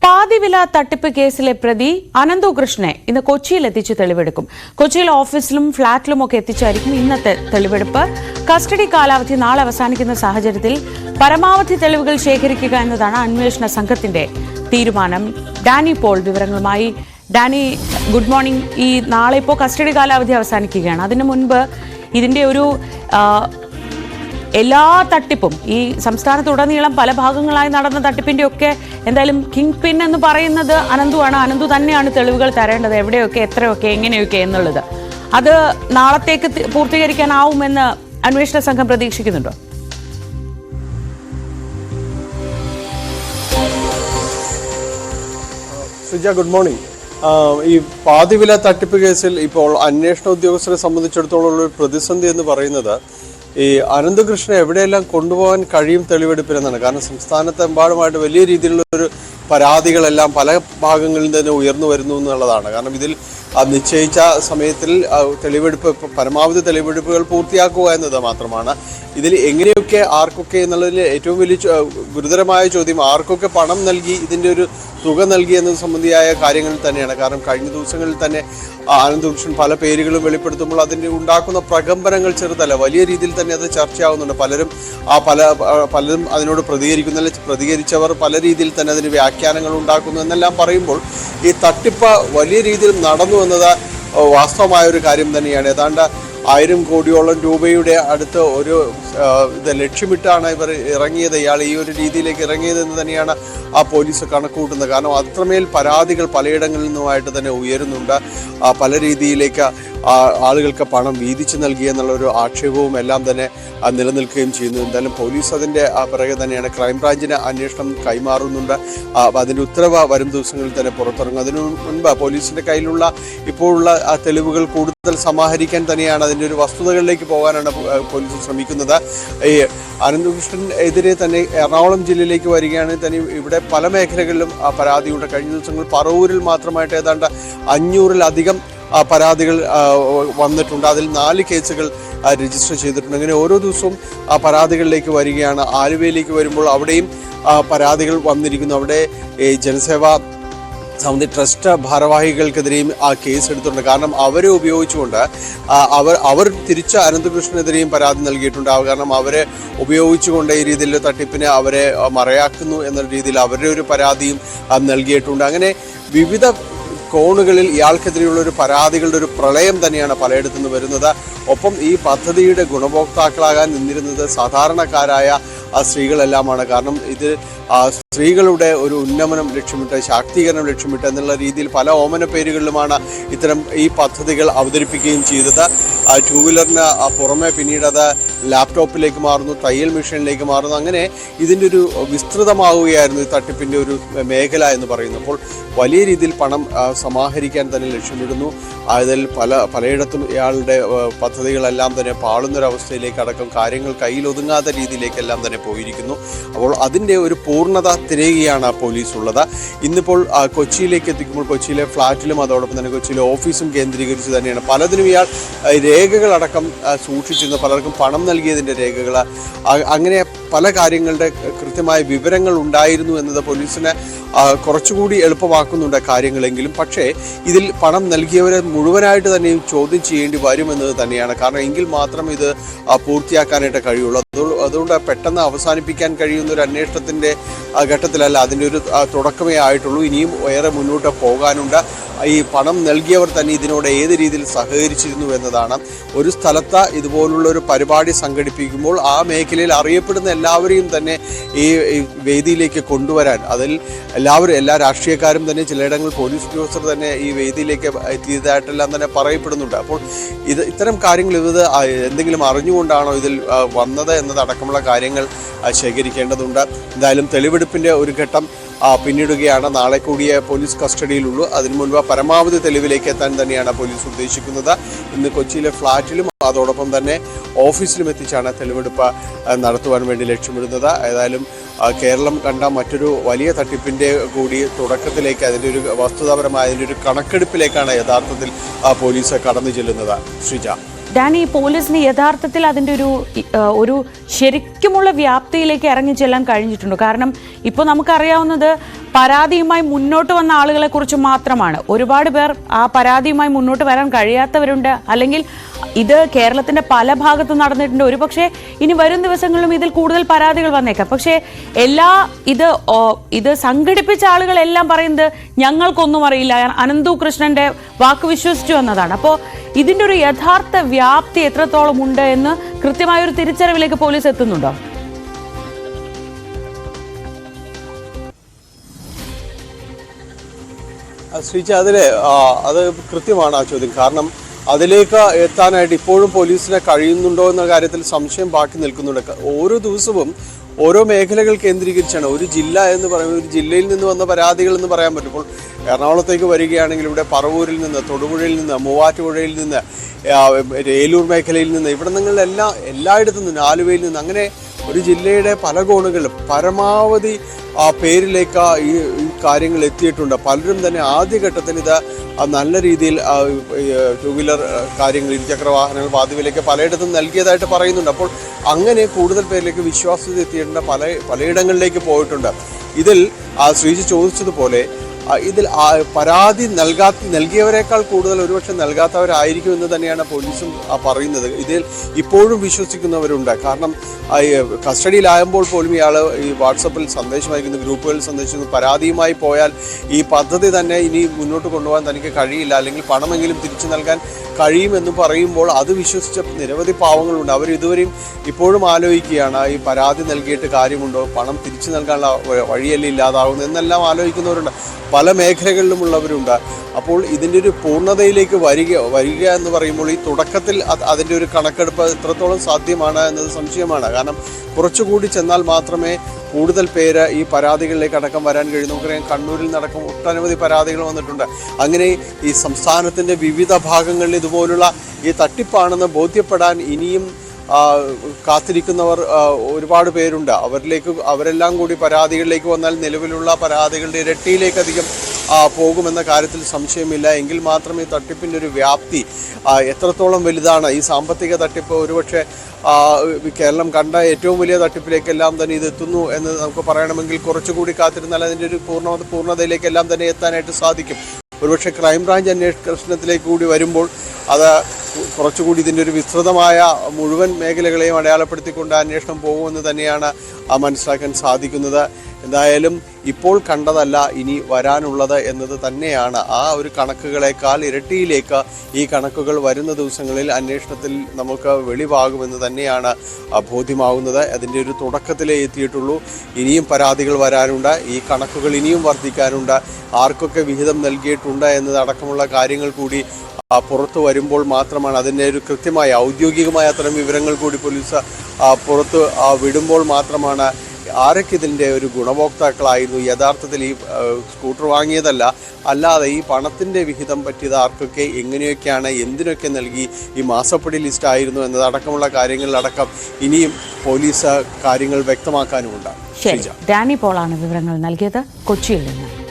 പാതിവില തട്ടിപ്പ് കേസിലെ പ്രതി അനന്തു കൃഷ്ണനെ ഇന്ന് കൊച്ചിയിൽ എത്തിച്ച് തെളിവെടുക്കും. കൊച്ചിയിൽ ഓഫീസിലും ഫ്ളാറ്റിലുമൊക്കെ എത്തിച്ചായിരിക്കും ഇന്നത്തെ തെളിവെടുപ്പ്. കസ്റ്റഡി കാലാവധി നാളെ അവസാനിക്കുന്ന സാഹചര്യത്തിൽ പരമാവധി തെളിവുകൾ ശേഖരിക്കുക എന്നതാണ് അന്വേഷണ സംഘത്തിന്റെ തീരുമാനം. ഡാനി പോൾ വിവരങ്ങളുമായി. Dani, good morning. ഈ നാളെ ഇപ്പോൾ കസ്റ്റഡി കാലാവധി അവസാനിക്കുകയാണ്. അതിനു മുൻപ് ഇതിന്റെ ഒരു എല്ലാ തട്ടിപ്പും ഈ സംസ്ഥാനത്തുടനീളം പല ഭാഗങ്ങളായി നടന്ന തട്ടിപ്പിന്റെ ഒക്കെ എന്തായാലും കിങ് പിൻ എന്ന് പറയുന്നത് അനന്തുവാണ്. അനന്തു തന്നെയാണ് തെളിവുകൾ തരേണ്ടത്, എവിടെയൊക്കെ എത്രയൊക്കെ എങ്ങനെയൊക്കെ എന്നുള്ളത്. അത് നാളത്തേക്ക് പൂർത്തീകരിക്കാനാവുമെന്ന് അന്വേഷണ സംഘം പ്രതീക്ഷിക്കുന്നുണ്ടോ? Good morning. ഈ പാതിവില തട്ടിപ്പ് കേസിൽ ഇപ്പോൾ അന്വേഷണ ഉദ്യോഗസ്ഥരെ സംബന്ധിച്ചിടത്തോളം ഒരു പ്രതിസന്ധി എന്ന് പറയുന്നത് ഈ അനന്തകൃഷ്ണനെ എവിടെയെല്ലാം കൊണ്ടുപോകാൻ കഴിയും തെളിവെടുപ്പിനെന്നാണ്. കാരണം സംസ്ഥാനത്തെമ്പാടുമായിട്ട് വലിയ രീതിയിലുള്ള ഒരു പരാതികളെല്ലാം പല ഭാഗങ്ങളിൽ തന്നെ ഉയർന്നു വരുന്നു എന്നുള്ളതാണ്. കാരണം ഇതിൽ നിശ്ചയിച്ച സമയത്തിൽ തെളിവെടുപ്പ് പരമാവധി തെളിവെടുപ്പുകൾ പൂർത്തിയാക്കുക എന്നത് മാത്രമാണ്. ഇതിൽ എങ്ങനെയൊക്കെ ആർക്കൊക്കെ എന്നുള്ളതിൽ ഏറ്റവും വലിയ ഗുരുതരമായ ചോദ്യം ആർക്കൊക്കെ പണം നൽകി ഇതിൻ്റെ ഒരു തുക നൽകി എന്നത് സംബന്ധിയായ കാര്യങ്ങളിൽ തന്നെയാണ്. കാരണം കഴിഞ്ഞ ദിവസങ്ങളിൽ തന്നെ അനന്തകൃഷ്ണൻ പല പേരുകളും വെളിപ്പെടുത്തുമ്പോൾ അതിൻ്റെ ഉണ്ടാക്കുന്ന പ്രകമ്പനങ്ങൾ ചെറുതല്ല, വലിയ രീതിയിൽ തന്നെ അത് ചർച്ചയാവുന്നുണ്ട്. പലരും അതിനോട് പ്രതികരിച്ചവർ പല രീതിയിൽ തന്നെ അതിന് വ്യാഖ്യാനങ്ങൾ ഉണ്ടാക്കുന്നു എന്നെല്ലാം പറയുമ്പോൾ ഈ തട്ടിപ്പ് വലിയ രീതിയിൽ നടന്നു എന്നത് വാസ്തവമായ ഒരു കാര്യം തന്നെയാണ്. ഏതാണ്ട് 1000 കോടിയോളം രൂപയുടെ അടുത്ത് ഒരു ഇത് ലക്ഷ്യമിട്ടാണ് ഇവർ ഇറങ്ങിയത്. ഇയാൾ ഈ ഒരു രീതിയിലേക്ക് ഇറങ്ങിയതെന്ന് തന്നെയാണ് ആ പോലീസ് കണക്കുകൂട്ടുന്നത്. കാരണം അത്രമേൽ പരാതികൾ പലയിടങ്ങളിൽ നിന്നുമായിട്ട് തന്നെ ഉയരുന്നുണ്ട്. പല രീതിയിലേക്ക് ആളുകൾക്ക് പണം വീതിച്ചു നൽകി എന്നുള്ളൊരു ആക്ഷേപവും എല്ലാം തന്നെ നിലനിൽക്കുകയും ചെയ്യുന്നു. എന്തായാലും പോലീസ് അതിൻ്റെ പിറകെ തന്നെയാണ്. ക്രൈംബ്രാഞ്ചിന് അന്വേഷണം കൈമാറുന്നുണ്ട്. അതിൻ്റെ ഉത്തരവ് വരും ദിവസങ്ങളിൽ തന്നെ പുറത്തിറങ്ങും. അതിനു മുൻപ് പോലീസിൻ്റെ കയ്യിലുള്ള ഇപ്പോഴുള്ള തെളിവുകൾ കൂടുതൽ സമാഹരിക്കാൻ തന്നെയാണ്, അതിൻ്റെ ഒരു വസ്തുതകളിലേക്ക് പോകാനാണ് പോലീസ് ശ്രമിക്കുന്നത്. ഈ അനന്തകൃഷ്ണനെതിരെ തന്നെ എറണാകുളം ജില്ലയിലേക്ക് വരികയാണെങ്കിൽ തന്നെ ഇവിടെ പല മേഖലകളിലും പരാതിയുണ്ട്. കഴിഞ്ഞ ദിവസങ്ങളിൽ പറവൂരിൽ മാത്രമായിട്ട് ഏതാണ്ട് 500-ലധികം പരാതികൾ വന്നിട്ടുണ്ട്. അതിൽ 4 കേസുകൾ രജിസ്റ്റർ ചെയ്തിട്ടുണ്ട്. അങ്ങനെ ഓരോ ദിവസവും പരാതികളിലേക്ക് വരികയാണ്. ആലുവയിലേക്ക് വരുമ്പോൾ അവിടെയും പരാതികൾ വന്നിരിക്കുന്നു. അവിടെ ജനസേവാ സമിതി ട്രസ്റ്റ് ഭാരവാഹികൾക്കെതിരെയും ആ കേസ് എടുത്തിട്ടുണ്ട്. കാരണം അവരെ ഉപയോഗിച്ചുകൊണ്ട് അവർ തിരിച്ച് അനന്തകൃഷ്ണനെതിരെയും പരാതി നൽകിയിട്ടുണ്ട്. കാരണം അവരെ ഉപയോഗിച്ചുകൊണ്ട് ഈ രീതിയിൽ തട്ടിപ്പിനെ അവരെ മറയാക്കുന്നു എന്ന രീതിയിൽ അവരുടെ ഒരു പരാതിയും നൽകിയിട്ടുണ്ട്. അങ്ങനെ വിവിധ കോണുകളിൽ ഇയാൾക്കെതിരെയുള്ള ഒരു പരാതികളുടെ ഒരു പ്രളയം തന്നെയാണ് പലയിടത്തു നിന്ന് വരുന്നത്. ഒപ്പം ഈ പദ്ധതിയുടെ ഗുണഭോക്താക്കളാകാൻ നിന്നിരുന്നത് സാധാരണക്കാരായ സ്ത്രീകളെല്ലാമാണ്. കാരണം ഇത് സ്ത്രീകളുടെ ഒരു ഉന്നമനം ലക്ഷ്യമിട്ട്, ശാക്തീകരണം ലക്ഷ്യമിട്ട് എന്നുള്ള രീതിയിൽ പല ഓമന പേരുകളിലുമാണ് ഇത്തരം ഈ പദ്ധതികൾ അവതരിപ്പിക്കുകയും ചെയ്തത്. 2 വീലറിന് പുറമെ പിന്നീട് അത് ലാപ്ടോപ്പിലേക്ക് മാറുന്നു, തയ്യൽ മെഷീനിലേക്ക് മാറുന്നു. അങ്ങനെ ഇതിൻ്റെ ഒരു വിസ്തൃതമാവുകയായിരുന്നു ഈ തട്ടിപ്പിൻ്റെ ഒരു മേഖല എന്ന് പറയുന്നത്. അപ്പോൾ വലിയ രീതിയിൽ പണം സമാഹരിക്കാൻ തന്നെ ലക്ഷ്യമിടുന്നു. അതിൽ പലയിടത്തും ഇയാളുടെ പദ്ധതികളെല്ലാം തന്നെ പാളുന്നൊരവസ്ഥയിലേക്ക് അടക്കം കാര്യങ്ങൾ കയ്യിലൊതുങ്ങാത്ത രീതിയിലേക്കെല്ലാം തന്നെ പോയിരിക്കുന്നു. അപ്പോൾ അതിൻ്റെ ഒരു പൂർണ്ണത തിരയുകയാണ് പോലീസ് ഉള്ളത്. ഇന്നിപ്പോൾ കൊച്ചിയിലേക്ക് എത്തിക്കുമ്പോൾ കൊച്ചിയിലെ ഫ്ളാറ്റിലും അതോടൊപ്പം തന്നെ കൊച്ചിയിലെ ഓഫീസും കേന്ദ്രീകരിച്ച് തന്നെയാണ് പലതിനും ഇയാൾ രേഖകളടക്കം സൂക്ഷിച്ചിരുന്നു. പലർക്കും പണം നൽകിയതിൻ്റെ രേഖകൾ, അങ്ങനെ പല കാര്യങ്ങളുടെ കൃത്യമായ വിവരങ്ങൾ ഉണ്ടായിരുന്നു എന്നത് പോലീസിന് കുറച്ചുകൂടി എളുപ്പമാക്കുന്നുണ്ട് കാര്യങ്ങളെങ്കിലും. പക്ഷേ ഇതിൽ പണം നൽകിയവരെ മുഴുവനായിട്ട് തന്നെയും ചോദ്യം ചെയ്യേണ്ടി വരുമെന്നത് തന്നെയാണ്. കാരണം എങ്കിൽ മാത്രം ഇത് പൂർത്തിയാക്കാനായിട്ട് കഴിയുള്ളൂ. അതുകൊണ്ട് പെട്ടെന്ന് അവസാനിപ്പിക്കാൻ കഴിയുന്ന ഒരു അന്വേഷണത്തിൻ്റെ ഘട്ടത്തിലല്ല, അതിൻ്റെ ഒരു തുടക്കമേ ആയിട്ടുള്ളൂ. ഇനിയും ഏറെ മുന്നോട്ട് പോകാനുണ്ട്. ഈ പണം നൽകിയവർ തന്നെ ഇതിനോട് ഏത് രീതിയിൽ സഹകരിച്ചിരുന്നു എന്നതാണ്. ഒരു സ്ഥലത്ത് ഇതുപോലുള്ള ഒരു പരിപാടി സംഘടിപ്പിക്കുമ്പോൾ ആ മേഖലയിൽ അറിയപ്പെടുന്ന എല്ലാവരെയും തന്നെ ഈ വേദിയിലേക്ക് കൊണ്ടുവരാൻ, അതിൽ എല്ലാ രാഷ്ട്രീയക്കാരും തന്നെ ചിലയിടങ്ങളിൽ പോലീസ് ഉദ്യോഗസ്ഥർ തന്നെ ഈ വേദിയിലേക്ക് എത്തിയതായിട്ടെല്ലാം തന്നെ പറയപ്പെടുന്നുണ്ട്. അപ്പോൾ ഇത്തരം കാര്യങ്ങൾ എന്തെങ്കിലും അറിഞ്ഞുകൊണ്ടാണോ ഇതിൽ വന്നത് എന്നതടക്കമുള്ള കാര്യങ്ങൾ ശേഖരിക്കേണ്ടതുണ്ട്. എന്തായാലും തെളിവെടുപ്പിൻ്റെ ഒരു ഘട്ടം പിന്നിടുകയാണ്. നാളെ കൂടിയ പോലീസ് കസ്റ്റഡിയിലുള്ളൂ. അതിനു മുൻപ് പരമാവധി തെളിവിലേക്ക് എത്താൻ തന്നെയാണ് പോലീസ് ഉദ്ദേശിക്കുന്നത്. ഇന്ന് കൊച്ചിയിലെ ഫ്ളാറ്റിലും അതോടൊപ്പം തന്നെ ഓഫീസിലും എത്തിച്ചാണ് തെളിവെടുപ്പ് നടത്തുവാൻ വേണ്ടി ലക്ഷ്യമിടുന്നത്. ഏതായാലും കേരളം കണ്ട മറ്റൊരു വലിയ തട്ടിപ്പിൻ്റെ കൂടി തുടക്കത്തിലേക്ക്, അതിൻ്റെ ഒരു വസ്തുതാപരമായ അതിൻ്റെ ഒരു കണക്കെടുപ്പിലേക്കാണ് യഥാർത്ഥത്തിൽ പോലീസ് കടന്നു ചെല്ലുന്നത്. ശ്രീജ. ഡാനി, പോലീസിന് യഥാർത്ഥത്തിൽ അതിൻ്റെ ഒരു ശരിക്കുമുള്ള വ്യാപ്തിയിലേക്ക് ഇറങ്ങി ചെല്ലാൻ കഴിഞ്ഞിട്ടുണ്ടോ? കാരണം ഇപ്പോൾ നമുക്കറിയാവുന്നത് പരാതിയുമായി മുന്നോട്ട് വന്ന ആളുകളെ കുറിച്ച് മാത്രമാണ്. ഒരുപാട് പേർ ആ പരാതിയുമായി മുന്നോട്ട് വരാൻ കഴിയാത്തവരുണ്ട്, അല്ലെങ്കിൽ ഇത് കേരളത്തിന്റെ പല ഭാഗത്തും നടന്നിട്ടുണ്ട്. ഒരുപക്ഷെ ഇനി വരും ദിവസങ്ങളിലും ഇതിൽ കൂടുതൽ പരാതികൾ വന്നേക്കാം. പക്ഷേ ഇത് സംഘടിപ്പിച്ച ആളുകളെല്ലാം പറയുന്നത് ഞങ്ങൾക്കൊന്നും അറിയില്ല, അനന്തു കൃഷ്ണന്റെ വാക്ക് വിശ്വസിച്ചു എന്നതാണ്. അപ്പോൾ ഇതിന്റെ ഒരു യഥാർത്ഥ വ്യാപ്തി എത്രത്തോളം ഉണ്ട് എന്ന് കൃത്യമായൊരു തിരിച്ചറിവിലേക്ക് പോലീസ് എത്തുന്നുണ്ടോ? ശ്രീജ, അത് കൃത്യമാണ് ആ ചോദ്യം. കാരണം അതിലേക്ക് എത്താനായിട്ട് ഇപ്പോഴും പോലീസിനെ കഴിയുന്നുണ്ടോ എന്ന കാര്യത്തിൽ സംശയം ബാക്കി നിൽക്കുന്നുണ്ട്. ഓരോ ദിവസവും ഓരോ മേഖലകൾ കേന്ദ്രീകരിച്ചാണ്. ഒരു ജില്ല എന്ന് പറയുമ്പോൾ ഒരു ജില്ലയിൽ നിന്ന് വന്ന പരാതികൾ എന്ന് പറയാൻ പറ്റും. ഇപ്പോൾ എറണാകുളത്തേക്ക് വരികയാണെങ്കിൽ ഇവിടെ പറവൂരിൽ നിന്ന്, തൊടുപുഴയിൽ നിന്ന്, മൂവാറ്റുപുഴയിൽ നിന്ന്, ഏലൂർ മേഖലയിൽ നിന്ന്, ഇവിടെ നിങ്ങളെല്ലാം എല്ലായിടത്തു നിന്ന്, ആലുവയിൽ നിന്ന്, അങ്ങനെ ഒരു ജില്ലയുടെ പല കോണുകളിലും പരമാവധി പേരിലേക്ക് ഈ കാര്യങ്ങൾ എത്തിയിട്ടുണ്ട്. പലരും തന്നെ ആദ്യഘട്ടത്തിൽ ഇത് നല്ല രീതിയിൽ ടൂ വീലർ കാര്യങ്ങൾ, ഇരുചക്ര വാഹനങ്ങൾ, പാതിവിലേക്ക് പലയിടത്തും നൽകിയതായിട്ട് പറയുന്നുണ്ട്. അപ്പോൾ അങ്ങനെ കൂടുതൽ പേരിലേക്ക് വിശ്വാസ്യത എത്തിയിട്ടുണ്ട്, പലയിടങ്ങളിലേക്ക് പോയിട്ടുണ്ട്. ഇതിൽ ശ്രീജ ചോദിച്ചതുപോലെ ഇതിൽ പരാതി നൽകിയവരെക്കാൾ കൂടുതൽ ഒരുപക്ഷെ നൽകാത്തവരായിരിക്കും എന്ന് തന്നെയാണ് പോലീസും പറയുന്നത്. ഇതിൽ ഇപ്പോഴും വിശ്വസിക്കുന്നവരുണ്ട്. കാരണം കസ്റ്റഡിയിലാകുമ്പോൾ പോലും ഇയാൾ ഈ വാട്സപ്പിൽ സന്ദേശം അയക്കുന്നു, ഗ്രൂപ്പുകളിൽ സന്ദേശിക്കുന്നു. പരാതിയുമായി പോയാൽ ഈ പദ്ധതി തന്നെ ഇനി മുന്നോട്ട് കൊണ്ടുപോകാൻ തനിക്ക് കഴിയില്ല, അല്ലെങ്കിൽ പണമെങ്കിലും തിരിച്ചു നൽകാൻ കഴിയുമെന്ന് പറയുമ്പോൾ അത് വിശ്വസിച്ച നിരവധി പാവങ്ങളുണ്ട്. അവർ ഇതുവരെയും ഇപ്പോഴും ആലോചിക്കുകയാണ്, ഈ പരാതി നൽകിയിട്ട് കാര്യമുണ്ടോ, പണം തിരിച്ചു നൽകാനുള്ള വഴിയല്ലേ ഇല്ലാതാകുന്നു എന്നെല്ലാം ആലോചിക്കുന്നവരുണ്ട്. പല മേഖലകളിലുമുള്ളവരുണ്ട്. അപ്പോൾ ഇതിൻ്റെ ഒരു പൂർണ്ണതയിലേക്ക് വരിക എന്ന് പറയുമ്പോൾ ഈ തുടക്കത്തിൽ അതിൻ്റെ ഒരു കണക്കെടുപ്പ് എത്രത്തോളം സാധ്യമാണ് എന്നത് സംശയമാണ്. കാരണം കുറച്ചുകൂടി ചെന്നാൽ മാത്രമേ കൂടുതൽ പേര് ഈ പരാതികളിലേക്ക് അടക്കം വരാൻ കഴിയും. നമുക്കറിയാം, കണ്ണൂരിൽ നടക്കും ഒട്ടനവധി പരാതികൾ വന്നിട്ടുണ്ട്. അങ്ങനെ ഈ സംസ്ഥാനത്തിൻ്റെ വിവിധ ഭാഗങ്ങളിൽ ഇതുപോലുള്ള ഈ തട്ടിപ്പാണെന്ന് ബോധ്യപ്പെടാൻ ഇനിയും കാത്തിരിക്കുന്നവർ ഒരുപാട് പേരുണ്ട്. അവരെല്ലാം കൂടി പരാതികളിലേക്ക് വന്നാൽ നിലവിലുള്ള പരാതികളുടെ ഇരട്ടിയിലേക്കധികം പോകുമെന്ന കാര്യത്തിൽ സംശയമില്ല. എങ്കിൽ മാത്രമേ തട്ടിപ്പിൻ്റെ ഒരു വ്യാപ്തി എത്രത്തോളം വലുതാണ്. ഈ സാമ്പത്തിക തട്ടിപ്പ് ഒരുപക്ഷെ കേരളം കണ്ട ഏറ്റവും വലിയ തട്ടിപ്പിലേക്കെല്ലാം തന്നെ ഇതെത്തുന്നു എന്ന് നമുക്ക് പറയണമെങ്കിൽ കുറച്ചുകൂടി കാത്തിരുന്നാൽ അതിൻ്റെ ഒരു പൂർണ്ണതയിലേക്കെല്ലാം തന്നെ എത്താനായിട്ട് സാധിക്കും. ഒരുപക്ഷെ ക്രൈംബ്രാഞ്ച് അന്വേഷണത്തിലേക്ക് കൂടി വരുമ്പോൾ അത് കുറച്ചുകൂടി ഇതിൻ്റെ ഒരു വിസ്തൃതമായ മുഴുവൻ മേഖലകളെയും അടയാളപ്പെടുത്തിക്കൊണ്ട് അന്വേഷണം പോകുമെന്ന് തന്നെയാണ് മനസ്സിലാക്കാൻ സാധിക്കുന്നത്. എന്തായാലും ഇപ്പോൾ കണ്ടതല്ല ഇനി വരാനുള്ളത് എന്നത് തന്നെയാണ്. ആ ഒരു കണക്കുകളേക്കാൾ ഇരട്ടിയിലേക്ക് ഈ കണക്കുകൾ വരുന്ന ദിവസങ്ങളിൽ അന്വേഷണത്തിൽ നമുക്ക് വെളിവാകുമെന്ന് തന്നെയാണ് ബോധ്യമാകുന്നത്. അതിൻ്റെ ഒരു തുടക്കത്തിലേ എത്തിയിട്ടുള്ളൂ. ഇനിയും പരാതികൾ വരാനുണ്ട്, ഈ കണക്കുകൾ ഇനിയും വർദ്ധിക്കാനുണ്ട്, ആർക്കൊക്കെ വിഹിതം നൽകിയിട്ടുണ്ട് എന്നതടക്കമുള്ള കാര്യങ്ങൾ കൂടി പുറത്തു വരുമ്പോൾ മാത്രമാണ് അതിൻ്റെ ഒരു കൃത്യമായ ഔദ്യോഗികമായ അത്തരം വിവരങ്ങൾ കൂടി പോലീസ് പുറത്ത് വിടുമ്പോൾ മാത്രമാണ് ആരൊക്കെ ഇതിൻ്റെ ഒരു ഗുണഭോക്താക്കളായിരുന്നു, യഥാർത്ഥത്തിൽ ഈ സ്കൂട്ടർ വാങ്ങിയതല്ല, അല്ലാതെ ഈ പണത്തിൻ്റെ വിഹിതം പറ്റിയത് ആർക്കൊക്കെ, എങ്ങനെയൊക്കെയാണ്, എന്തിനൊക്കെ നൽകി, ഈ മാസപ്പടി ലിസ്റ്റ് ആയിരുന്നു എന്നതടക്കമുള്ള കാര്യങ്ങളിലടക്കം ഇനിയും പോലീസ് കാര്യങ്ങൾ വ്യക്തമാക്കാനുമുണ്ട്. ശരി, ഡാനി പോളാണ് വിവരങ്ങൾ നൽകിയത് കൊച്ചിയിൽ നിന്ന്.